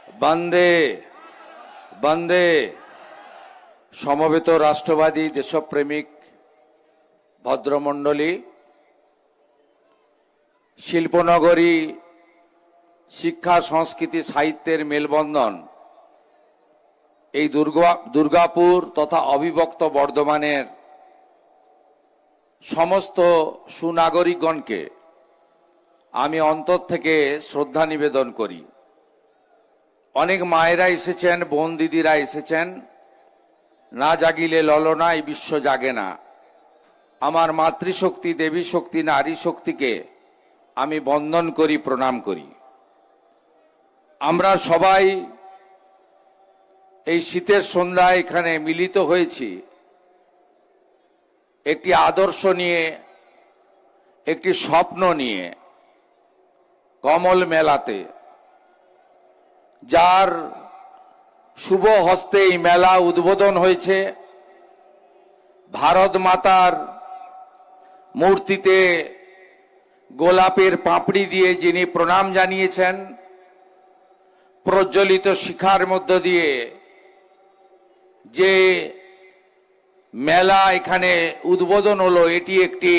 বন্দে বন্দে। সমবেত রাষ্ট্রবাদী দেশপ্রেমিক ভদ্রমণ্ডলী, শিল্পনগরী শিক্ষা সংস্কৃতি সাহিত্যের মেলবন্ধন এই দুর্গাপুর তথা অবিভক্ত বর্ধমানের সমস্ত সুনাগরিকগণকে আমি অন্তর থেকে শ্রদ্ধা নিবেদন করি। অনেক মায়েরা এসেছেন, বোন দিদিরা এসেছেন। না জাগিলে ললনা এই বিশ্ব জাগে না। আমার মাতৃশক্তি, দেবী শক্তি, নারী শক্তিকে আমি বন্দন করি, প্রণাম করি। আমরা সবাই এই শীতের সন্ধ্যায় এখানে মিলিত হয়েছি একটি আদর্শ নিয়ে, একটি স্বপ্ন নিয়ে, কমল মেলাতে, যার শুভ হস্তে এই মেলা উদ্বোধন হয়েছে। ভারত মাতার মূর্তিতে গোলাপের পাপড়ি দিয়ে যিনি প্রণাম জানিয়েছেন, প্রজ্বলিত শিখার মধ্য দিয়ে যে মেলা এখানে উদ্বোধন হলো, এটি একটি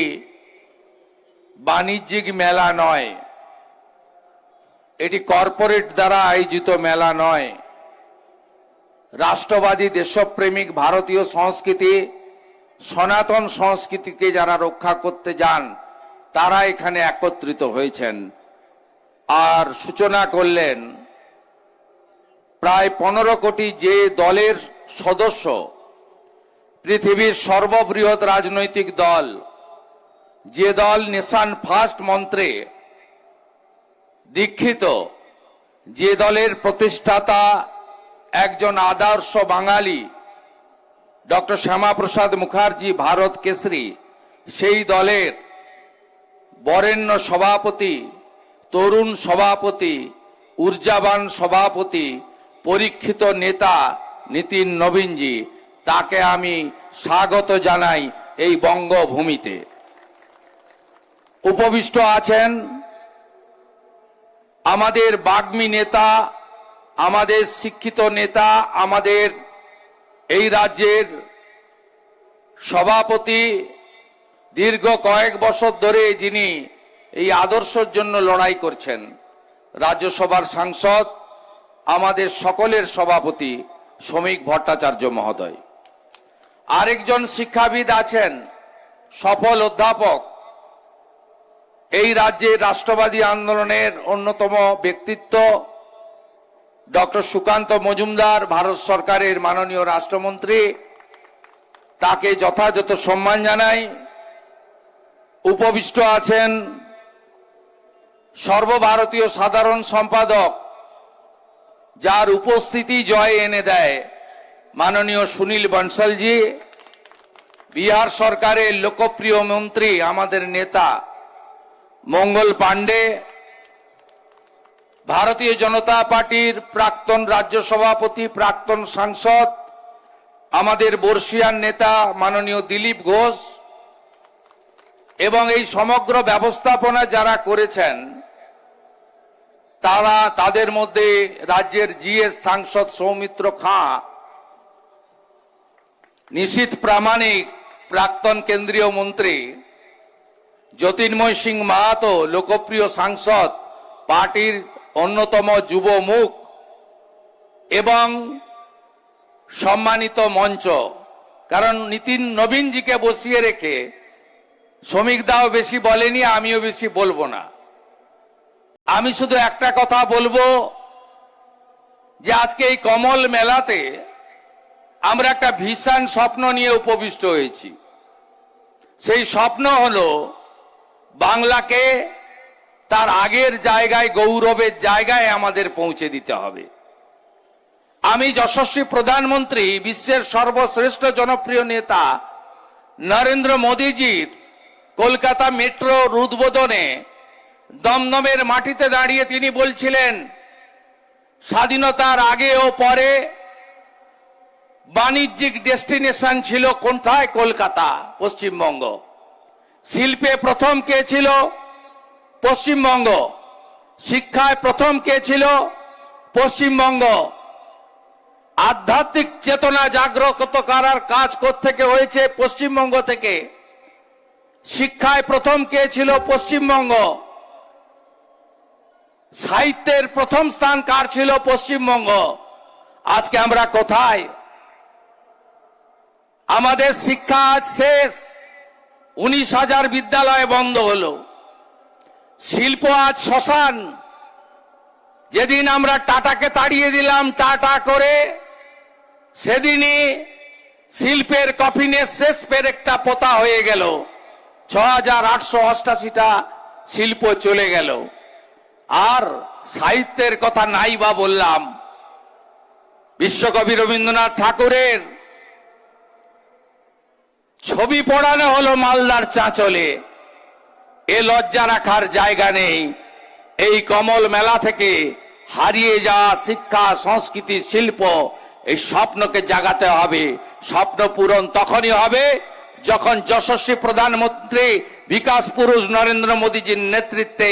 বাণিজ্যিক মেলা নয়, এটি কর্পোরেট দ্বারা আয়োজিত মেলা নয়। রাষ্ট্রবাদী দেশপ্রেমিক ভারতীয় সংস্কৃতি, সনাতন সংস্কৃতিকে যারা রক্ষা করতে যান তারা এখানে একত্রিত হয়েছেন। আর সূচনা করলেন প্রায় 15 কোটি যে দলের সদস্য, পৃথিবীর সর্ববৃহৎ রাজনৈতিক দল, যে দল নেশন ফার্স্ট মন্ত্রে দীক্ষিত, যে দলের প্রতিষ্ঠাতা একজন আদর্শ বাঙালি ডক্টর শ্যামাপ্রসাদ মুখার্জি, ভারত কেশরী, সেই দলের বরেণ্য সভাপতি, তরুণ সভাপতি, ঊর্জাবান সভাপতি, পরীক্ষিত নেতা নীতিন নবীনজি, তাকে আমি স্বাগত জানাই এই বঙ্গভূমিতে। উপবিষ্ট আছেন আমাদের বাগ্মী নেতা, আমাদের শিক্ষিত নেতা, আমাদের এই রাজ্যের সভাপতি, দীর্ঘ কয়েক বছর ধরে যিনি এই আদর্শের জন্য লড়াই করছেন, রাজ্যসভার সাংসদ, আমাদের সকলের সভাপতি শ্রমিক ভট্টাচার্য মহোদয়। আরেকজন শিক্ষাবিদ আছেন, সফল অধ্যাপক, এই রাজ্যের রাষ্ট্রবাদী আন্দোলনের অন্যতম ব্যক্তিত্ব ডক্টর সুকান্ত মজুমদার, ভারত সরকারের মাননীয় রাষ্ট্রমন্ত্রী, তাকে যথাযথ সম্মান জানাই। উপবিষ্ট আছেন সর্বভারতীয় সাধারণ সম্পাদক, যার উপস্থিতি জয় এনে দেয়, মাননীয় সুনীল বনসলজি, বিহার সরকারের লোকপ্রিয় মন্ত্রী, আমাদের নেতা মঙ্গল পাণ্ডে, ভারতীয় জনতা পার্টির প্রাক্তন রাজ্য সভাপতি, প্রাক্তন সাংসদ, আমাদের বর্ষিয়ান নেতা মাননীয় দিলীপ ঘোষ, এবং এই সমগ্র ব্যবস্থাপনা যারা করেছেন তাদের মধ্যে রাজ্যের জিএস সাংসদ সৌমিত্র খাঁ, নিশীথ প্রামাণিক, প্রাক্তন কেন্দ্রীয় মন্ত্রী, জ্যোতির্ময় সিং মাহাতো, লোকপ্রিয় সাংসদ, পার্টির অন্যতম যুব মুখ, এবং সম্মানিত মঞ্চ। কারণ নীতিন নবীনজিকে বসিয়ে রেখে শ্রমিক দাও বেশি বলেনি, আমিও বেশি বলবো না। আমি শুধু একটা কথা বলবো যে আজকে এই কমল মেলাতে আমরা একটা ভীষণ স্বপ্ন নিয়ে উপবিষ্ট হয়েছি। সেই স্বপ্ন হলো বাংলাকে তার আগের জায়গায়, গৌরবের জায়গায় আমাদের পৌঁছে দিতে হবে। আমি যশস্বী প্রধানমন্ত্রী, বিশ্বের সর্বশ্রেষ্ঠ জনপ্রিয় নেতা নরেন্দ্র মোদীজির কলকাতা মেট্রোর উদ্বোধনে দমদমের মাটিতে দাঁড়িয়ে তিনি বলছিলেন, স্বাধীনতার আগে ও পরে বাণিজ্যিক ডেস্টিনেশন ছিল কোথায়? কলকাতা, পশ্চিমবঙ্গ। শিল্পে প্রথম কে ছিল? পশ্চিমবঙ্গ। শিক্ষায় প্রথম কে ছিল? পশ্চিমবঙ্গ আধ্যাত্মিক চেতনা জাগ্রত করার কাজ কোত্থেকে হয়েছে? পশ্চিমবঙ্গ থেকে। শিক্ষায় প্রথম কে ছিল? পশ্চিমবঙ্গ। সাহিত্যের প্রথম স্থান কার ছিল? পশ্চিমবঙ্গ। আজকে আমরা কোথায়? আমাদের শিক্ষা আজ শেষ। 19,000 বিদ্যালয় বন্ধ হলো। শিল্প আজ শ্মশান। যেদিন আমরা টাটাকে তাড়িয়ে দিলাম টাটা করে, সেদিনই শিল্পের কফিনের শেষ পেরেকটা পোতা হয়ে গেল। 6,888টা শিল্প চলে গেল। আর সাহিত্যের কথা নাই বা বললাম। বিশ্বকবি রবীন্দ্রনাথ ঠাকুরের ছবি পড়ানো হলো মালদার চাঁচলে। এ লজ্জা রাখার জায়গা নেই। এই কমল মেলা থেকে হারিয়ে যাওয়া শিক্ষা, সংস্কৃতি, শিল্প, এই স্বপ্নকে জাগাতে হবে। স্বপ্ন পূরণ তখনই হবে যখন যশস্বী প্রধানমন্ত্রী বিকাশ পুরুষ নরেন্দ্র মোদীজির নেতৃত্বে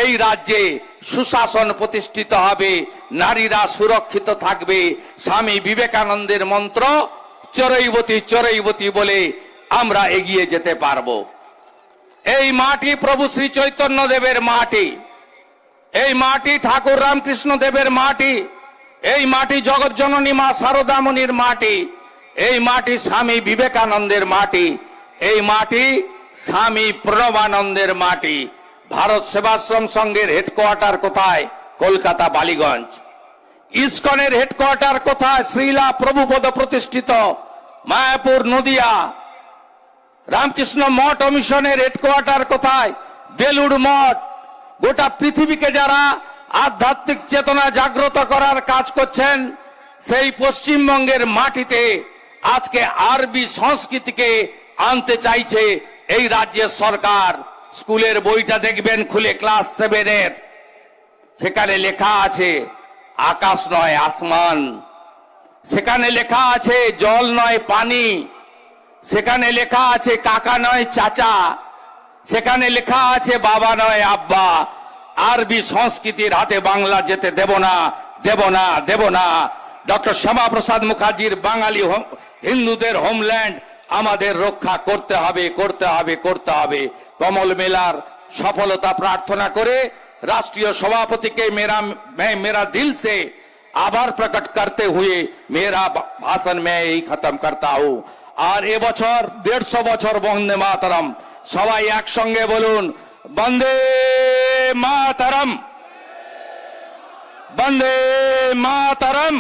এই রাজ্যে সুশাসন প্রতিষ্ঠিত হবে, নারীরা সুরক্ষিত থাকবে। স্বামী বিবেকানন্দের মন্ত্র চরৈবতী চরৈবতী বলে আমরা এগিয়ে যেতে পারবো। এই মাটি প্রভু শ্রী চৈতন্য দেবের মাটি। এই মাটি ঠাকুর রামকৃষ্ণ দেবের মাটি। এই মাটি জগৎজননী মা শারদামণির মাটি। এই মাটি স্বামী বিবেকানন্দের মাটি। এই মাটি স্বামী প্রণবানন্দের মাটি। ভারত সেবাশ্রম সংঘের হেডকোয়ার্টার কোথায়? কলকাতা বালিগঞ্জ। ইসকনের হেডকোয়ার্টার কোথায়? শ্রীলা প্রভুপদ প্রতিষ্ঠিত মায়াপুর নদিয়া। রামকৃষ্ণ মঠ ও মিশনের হেডকোয়ার্টার কোথায়? বেলুড় মঠ। গোটা পৃথিবীকে যারা আধ্যাত্মিক চেতনা জাগ্রত করার কাজ করছেন, সেই পশ্চিমবঙ্গের মাটিতে আজকে আরবি সংস্কৃতিকে আনতে চাইছে এই রাজ্যের সরকার। স্কুলের বইটা দেখবেন খুলে, ক্লাস 7-এর, সেখানে লেখা আছে আকাশ নয় আসমান। সেখানে লেখা আছে জল নয় পানি। সেখানে লেখা আছে কাকা নয় চাচা। সেখানে লেখা আছে বাবা নয় আব্বা। আরবি সংস্কৃতির হাতে বাংলা যেতে দেব না, দেব না, দেব না। ডক্টর শ্যামাপ্রসাদ মুখার্জির বাঙালি হিন্দুদের হোমল্যান্ড আমাদের রক্ষা করতে হবে, করতে হবে, করতে হবে। কমল মেলার সফলতা প্রার্থনা করে राष्ट्रीय सभापति के मेरा दिल से आभार प्रकट करते हुए मेरा भाषण मैं यही खत्म करता हूँ। और ए बछर 150 बछर वंदे मातरम। सबाई एक संगे बोलुन वंदे मातरम, वंदे मातरम,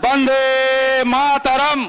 वंदे मातरम।